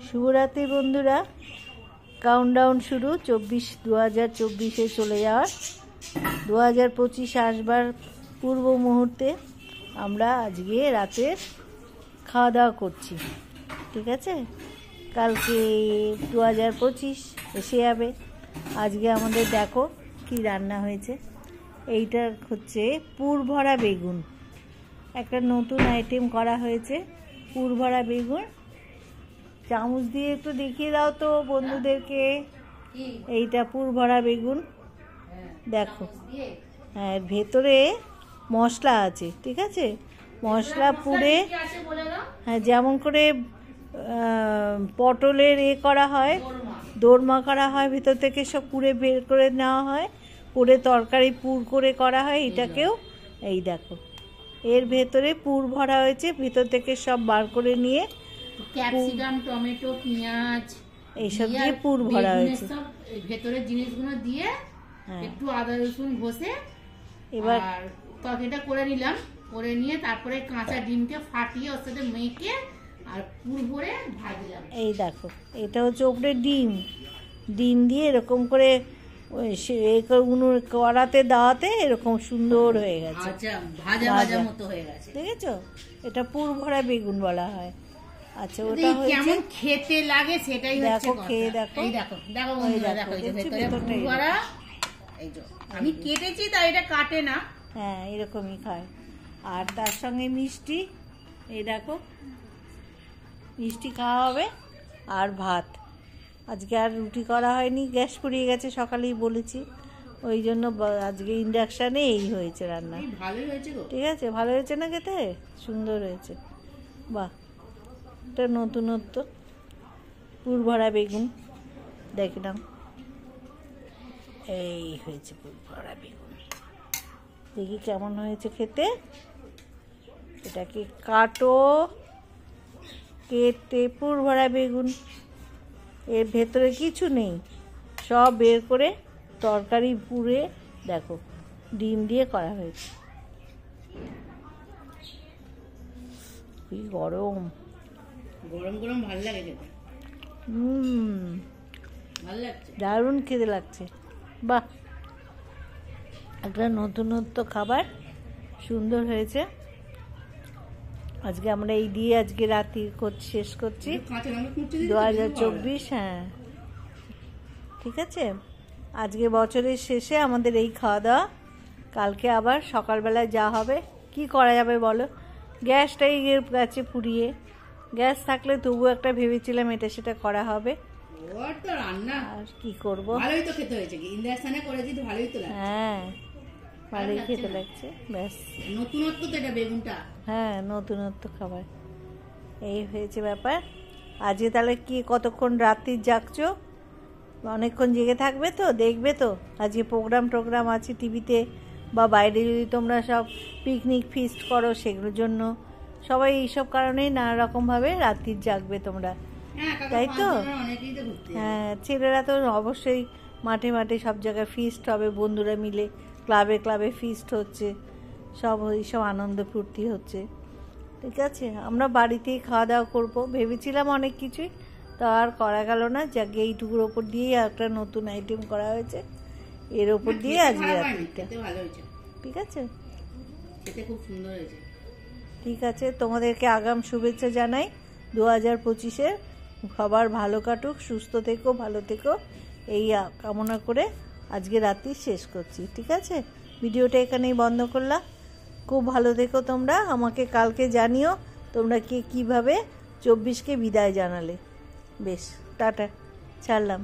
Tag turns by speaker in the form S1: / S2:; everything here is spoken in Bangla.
S1: শুভরাত্রি বন্ধুরা, কাউন্টডাউন শুরু 2024 চলে যাওয়ার 2025 আসবার পূর্ব মুহূর্তে আমরা আজকে রাতের খাওয়া দাওয়া করছি। ঠিক আছে, কালকে 2025 এসে যাবে। আজকে আমাদের দেখো কি রান্না হয়েছে। এইটা হচ্ছে পুর ভরা বেগুন, একটা নতুন আইটেম করা হয়েছে। পুর ভরা বেগুন, চামচ দিয়ে একটু দেখিয়ে দাও তো বন্ধুদেরকে। এইটা পুর ভরা বেগুন দেখো। হ্যাঁ, ভেতরে মশলা আছে। ঠিক আছে, মশলা পুরে, হ্যাঁ, যেমন করে পটলের করা হয়, দোরমা করা হয়, ভেতর থেকে সব পুরে বের করে নেওয়া হয়, পুরে তরকারি পুর করে করা হয়। এটাকেও এই দেখো, এর ভেতরে পুর ভরা হয়েছে, ভেতর থেকে সব বার করে নিয়ে
S2: ক্যাপসিকাম, টমেটো, পেঁয়াজ
S1: এইসব দিয়ে পুর ভরা হয়েছে।
S2: ভেতরের জিনিসগুলো দিয়ে একটু আদা রসুন ঘষে
S1: এবার
S2: তরকারিটা করে নিলাম। করে নিয়ে তারপরে কাঁচা ডিমকে ফাটিয়ে ওর সাথে মেখে আর পুর ভরে ভাজলাম।
S1: এই দেখো, এটা হচ্ছে ওপরে ডিম দিয়ে এরকম করে কড়াতে দাওয়াতে এরকম সুন্দর হয়ে গেছে,
S2: ভাজা ভাজা মতো হয়ে গেছে।
S1: দেখেছো, এটা পুর ভরা বেগুন বলা হয়। আচ্ছা, ওটা
S2: কেমন খেতে লাগে সেটাই
S1: দেখো, খেয়ে দেখো।
S2: এই দেখো দেখো বন্ধুরা, দেখো এই যে ভেতরে পুর ভরা। এই যে আমি কেটেছি, তাই এটা কাটে না।
S1: হ্যাঁ, এরকমই খায়। আর তার সঙ্গে মিষ্টি, এই দেখো, মিষ্টি খাওয়া হবে আর ভাত। আজকে আর রুটি করা হয়নি, গ্যাস ফুরিয়ে গেছে, সকালেই বলেছি। ওই জন্য আজকে ইন্ডাকশানে এই হয়েছে রান্না।
S2: ভালোই হয়েছে গো।
S1: ঠিক আছে, ভালো হয়েছে না খেতে? সুন্দর হয়েছে, বাহ। এটা নতুনত্ব, পুর ভরা বেগুন দেখলাম। এই হয়েছে পুর ভরা বেগুন, দেখি কেমন হয়েছে খেতে। এটাকে কাটো, কেটে পুর ভরা বেগুন, এর ভেতরে কিছু নেই, সব বের করে তরকারি পুরে দেখো ডিম দিয়ে করা হয়েছে। কি গরম
S2: গরম গরম ভালো লাগে খেতে। ভালো লাগছে,
S1: দারুণ খেতে লাগছে, বাহ। একটা নতুনত্ব খাবার, সুন্দর হয়েছে। আজকে আমরা এই দিয়ে আজকে রাত্রি শেষ করছি 2024। হ্যাঁ, ঠিক আছে, আজকে বছরের শেষে আমাদের এই খাওয়া দাওয়া। কালকে আবার সকালবেলায় যা হবে, কি করা যাবে বলো। গ্যাসটাই গেছে ফুরিয়ে, গ্যাস থাকলে তবু একটা ভেবেছিলাম এটা সেটা করা হবে। আর কি করবো,
S2: ভালোই তো খেতে হয়েছে, ইন্ডাকশনে করেছি তো ভালোই তো লাগছে।
S1: হ্যাঁ, ভালোই খেতে লাগছে, ব্যাস।
S2: নতুনত্ব তো এটা বেগুনটা।
S1: হ্যাঁ, নতুনত্ব খাবার, এই হয়েছে ব্যাপার। আজকে তাহলে কি কতক্ষণ রাত্রি জাগছো? অনেকক্ষণ জেগে থাকবে তো, দেখবে তো। আজকে টোগ্রাম আছে টিভিতে, বা বাইরে যদি তোমরা সব পিকনিক ফিস্ট করো, সেগুলোর জন্য সবাই এইসব কারণেই নানা রকমভাবে রাত্রি জাগবে তোমরা, তাই তো? হ্যাঁ, ছেলেরা তো অবশ্যই মাঠে সব জায়গায় ফিস্ট হবে, বন্ধুরা মিলে ক্লাবে ফিস্ট হচ্ছে, সব এইসব আনন্দ ফুর্তি হচ্ছে। ঠিক আছে, আমরা বাড়িতেই খাওয়া দাওয়া করবো ভেবেছিলাম অনেক কিছুই, তো আর করা গেল না। যাকে এইটুকুর ওপর দিয়েই একটা নতুন আইটেম করা হয়েছে, এর ওপর দিয়ে আজকে রাত্রিটা। ঠিক আছে,
S2: খেতে খুব সুন্দর হয়েছে।
S1: ঠিক আছে, তোমাদেরকে আগাম শুভেচ্ছা জানাই 2025-এর। সবার ভালো কাটুক, সুস্থ থেকো, ভালো থেকো, এই কামনা করে আজকে রাত্রি শেষ করছি। ঠিক আছে, ভিডিওটা এখানেই বন্ধ করলাম। খুব ভালো থেকো তোমরা। আমাকে কালকে জানিও তোমরা কীভাবে 24কে বিদায় জানালে। বেশ, টাটা, ছাড়লাম।